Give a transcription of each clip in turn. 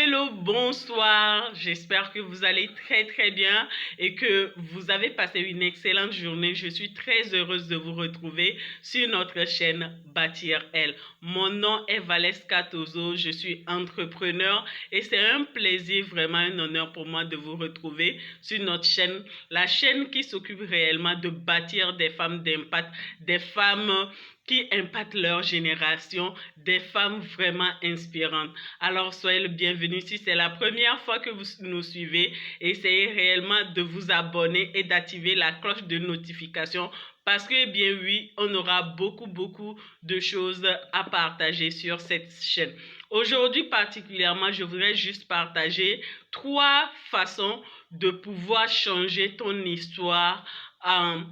Hello, bonsoir. J'espère que vous allez très bien et que vous avez passé une excellente journée. Je suis très heureuse de vous retrouver sur notre chaîne Bâtir Elle. Mon nom est Valeska Tozo, je suis entrepreneur et c'est un plaisir, vraiment un honneur pour moi de vous retrouver sur notre chaîne, la chaîne qui s'occupe réellement de bâtir des femmes d'impact, des femmes qui impactent leur génération, des femmes vraiment inspirantes. Alors, soyez le bienvenu. Si c'est la première fois que vous nous suivez, essayez réellement de vous abonner et d'activer la cloche de notification parce que, eh bien oui, on aura beaucoup de choses à partager sur cette chaîne. Aujourd'hui, particulièrement, je voudrais juste partager 3 façons de pouvoir changer ton histoire en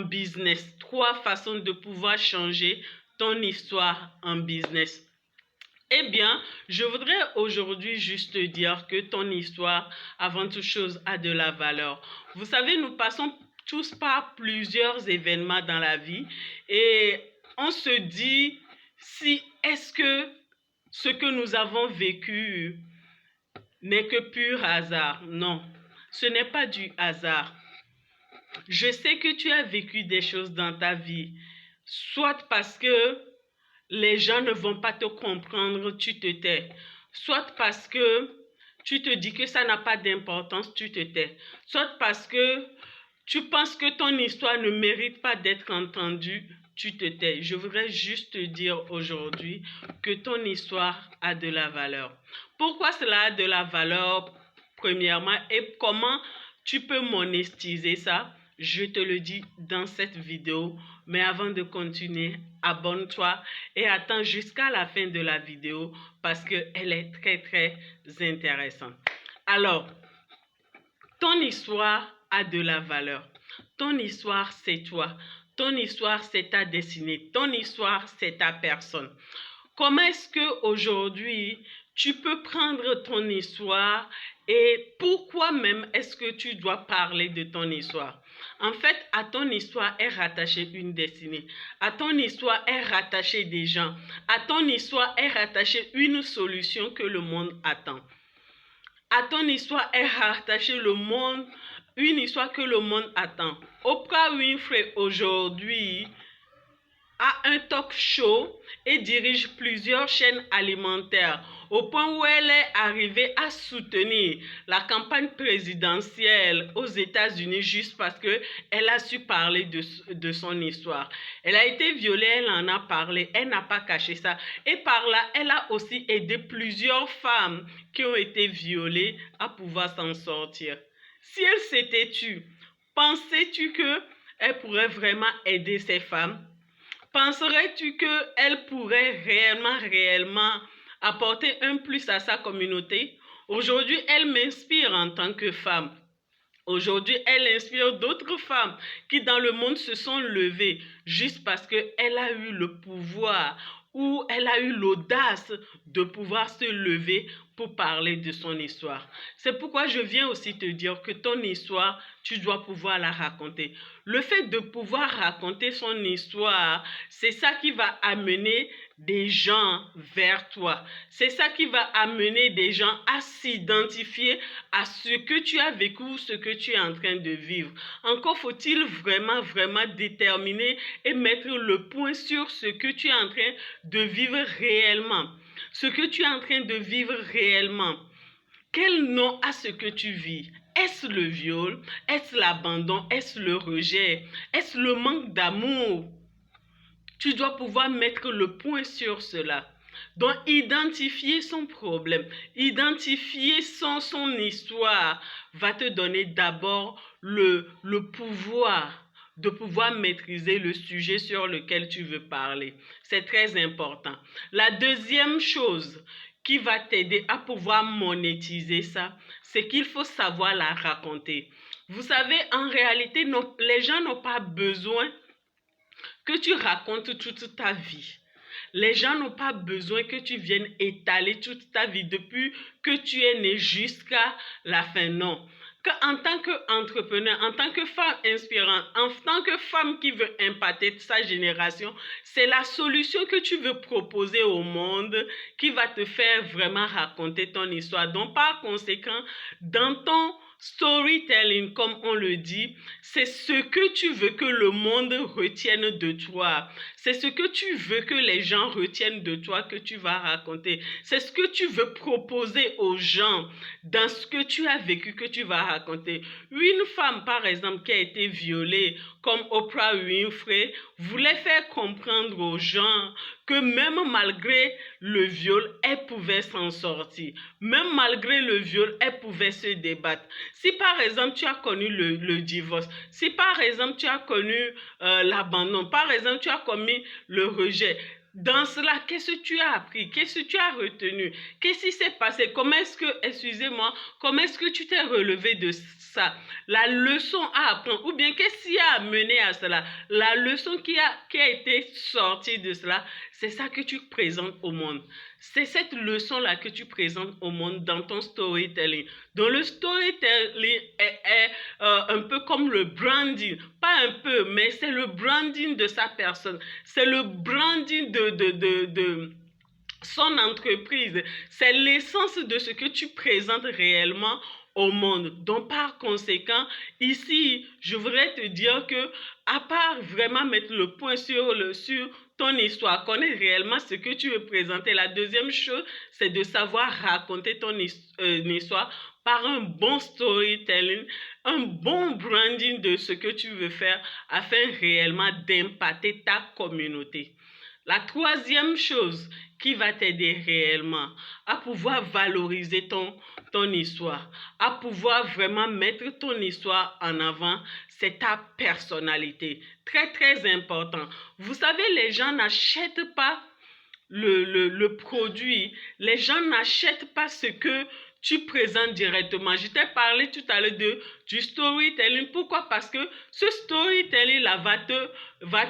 business. 3 façons de pouvoir changer ton histoire en business. Eh bien, je voudrais aujourd'hui juste te dire que ton histoire, avant toute chose, a de la valeur. Vous savez, nous passons tous par plusieurs événements dans la vie et on se dit si est-ce que ce que nous avons vécu n'est que pur hasard. Non, ce n'est pas du hasard. Je sais que tu as vécu des choses dans ta vie, soit parce que les gens ne vont pas te comprendre, tu te tais. Soit parce que tu te dis que ça n'a pas d'importance, tu te tais. Soit parce que tu penses que ton histoire ne mérite pas d'être entendue, tu te tais. Je voudrais juste te dire aujourd'hui que ton histoire a de la valeur. Pourquoi cela a de la valeur, premièrement, et comment tu peux monétiser ça? Je te le dis dans cette vidéo, mais avant de continuer, abonne-toi et attends jusqu'à la fin de la vidéo parce qu'elle est très intéressante. Alors, ton histoire a de la valeur. Ton histoire, c'est toi. Ton histoire, c'est ta destinée. Ton histoire, c'est ta personne. Comment est-ce qu'aujourd'hui, tu peux prendre ton histoire et pourquoi même est-ce que tu dois parler de ton histoire? En fait, à ton histoire est rattachée une destinée. À ton histoire est rattachée des gens. À ton histoire est rattachée une solution que le monde attend. À ton histoire est rattachée une histoire que le monde attend. Oprah Winfrey aujourd'hui a un talk show et dirige plusieurs chaînes alimentaires au point où elle est arrivée à soutenir la campagne présidentielle aux États-Unis juste parce qu'elle a su parler de son histoire. Elle a été violée, elle en a parlé, elle n'a pas caché ça. Et par là, elle a aussi aidé plusieurs femmes qui ont été violées à pouvoir s'en sortir. Si elle s'était tue, pensais-tu qu'elle pourrait vraiment aider ces femmes? Penserais-tu qu'elle pourrait réellement apporter un plus à sa communauté? Aujourd'hui, elle m'inspire en tant que femme. Aujourd'hui, elle inspire d'autres femmes qui dans le monde se sont levées juste parce qu'elle a eu le pouvoir ou elle a eu l'audace de pouvoir se lever pour parler de son histoire. C'est pourquoi je viens aussi te dire que ton histoire, tu dois pouvoir la raconter. Le fait de pouvoir raconter son histoire, c'est ça qui va amener des gens vers toi. C'est ça qui va amener des gens à s'identifier à ce que tu as vécu ou ce que tu es en train de vivre. Encore faut-il vraiment déterminer et mettre le point sur ce que tu es en train de vivre réellement. Ce que tu es en train de vivre réellement. Quel nom a ce que tu vis? Est-ce le viol? Est-ce l'abandon? Est-ce le rejet? Est-ce le manque d'amour? Tu dois pouvoir mettre le point sur cela. Donc, identifier son problème, identifier son histoire va te donner d'abord le pouvoir de pouvoir maîtriser le sujet sur lequel tu veux parler. C'est très important. La deuxième chose qui va t'aider à pouvoir monétiser ça, c'est qu'il faut savoir la raconter. Vous savez, en réalité, les gens n'ont pas besoin que tu racontes toute ta vie. Les gens n'ont pas besoin que tu viennes étaler toute ta vie depuis que tu es né jusqu'à la fin. Non. qu'en tant qu'entrepreneur, en tant que femme inspirante, en tant que femme qui veut impacter sa génération, c'est la solution que tu veux proposer au monde qui va te faire vraiment raconter ton histoire. Donc, par conséquent, dans ton storytelling, comme on le dit, c'est ce que tu veux que le monde retienne de toi. C'est ce que tu veux que les gens retiennent de toi que tu vas raconter. C'est ce que tu veux proposer aux gens dans ce que tu as vécu que tu vas raconter. Une femme, par exemple, qui a été violée, comme Oprah Winfrey, voulait faire comprendre aux gens que même malgré le viol, elle pouvait s'en sortir. Même malgré le viol, elle pouvait se débattre. Si par exemple tu as connu le divorce, si par exemple tu as connu l'abandon, par exemple tu as commis le rejet, dans cela, qu'est-ce que tu as appris? Qu'est-ce que tu as retenu? Qu'est-ce qui s'est passé? Comment est-ce que, excusez-moi, comment est-ce que tu t'es relevé de ça? La leçon à apprendre, ou bien qu'est-ce qui a amené à cela? La leçon qui a été sortie de cela, c'est ça que tu présentes au monde. C'est cette leçon-là que tu présentes au monde dans ton storytelling. Donc le storytelling est un peu comme le branding. Pas un peu, mais c'est le branding de sa personne. C'est le branding de son entreprise. C'est l'essence de ce que tu présentes réellement au monde. Donc, par conséquent, ici, je voudrais te dire que, à part vraiment mettre le point sur ton histoire, connaître réellement ce que tu veux présenter. La deuxième chose, c'est de savoir raconter ton histoire par un bon storytelling, un bon branding de ce que tu veux faire afin réellement d'impacter ta communauté. La troisième chose qui va t'aider réellement à pouvoir valoriser ton histoire, à pouvoir vraiment mettre ton histoire en avant, c'est ta personnalité. Très, très important. Vous savez, les gens n'achètent pas le produit. Les gens n'achètent pas ce que tu présentes directement. Je t'ai parlé tout à l'heure du storytelling. Pourquoi? Parce que ce storytelling-là va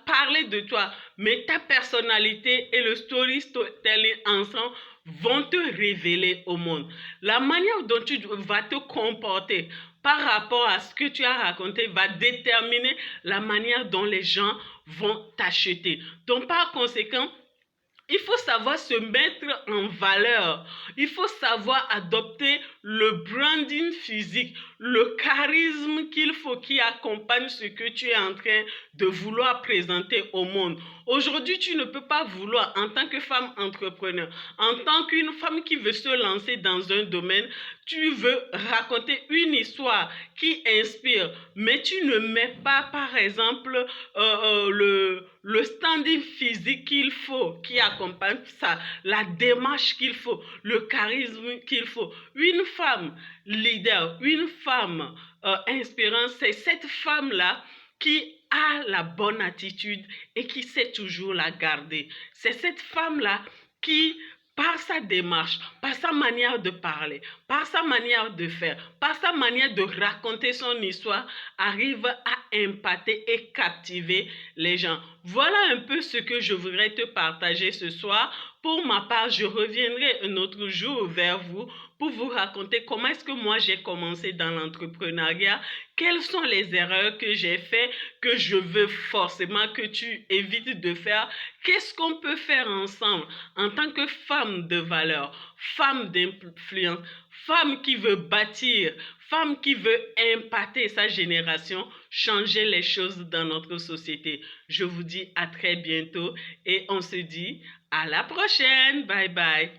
parler de toi. Mais ta personnalité et le storytelling ensemble vont te révéler au monde. La manière dont tu vas te comporter par rapport à ce que tu as raconté va déterminer la manière dont les gens vont t'acheter. Donc, par conséquent, il faut savoir se mettre en valeur. Il faut savoir adopter le branding physique, le charisme qu'il faut qui accompagne ce que tu es en train de vouloir présenter au monde. Aujourd'hui, tu ne peux pas vouloir, en tant que femme entrepreneur, en tant qu'une femme qui veut se lancer dans un domaine, tu veux raconter une histoire qui inspire, mais tu ne mets pas, par exemple, le standing physique qu'il faut, qui accompagne ça, la démarche qu'il faut, le charisme qu'il faut. Une femme leader, une femme inspirante, c'est cette femme-là qui a la bonne attitude et qui sait toujours la garder. C'est cette femme-là qui, par sa démarche, par sa manière de parler, par sa manière de faire, par sa manière de raconter son histoire, arrive à impacter et captiver les gens. Voilà un peu ce que je voudrais te partager ce soir. Pour ma part, je reviendrai un autre jour vers vous pour vous raconter comment est-ce que moi j'ai commencé dans l'entrepreneuriat, quelles sont les erreurs que j'ai faites, que je veux forcément que tu évites de faire, qu'est-ce qu'on peut faire ensemble en tant que femme de valeur, femme d'influence, femme qui veut bâtir, femme qui veut impacter sa génération, changer les choses dans notre société. Je vous dis à très bientôt et on se dit à la prochaine. Bye bye.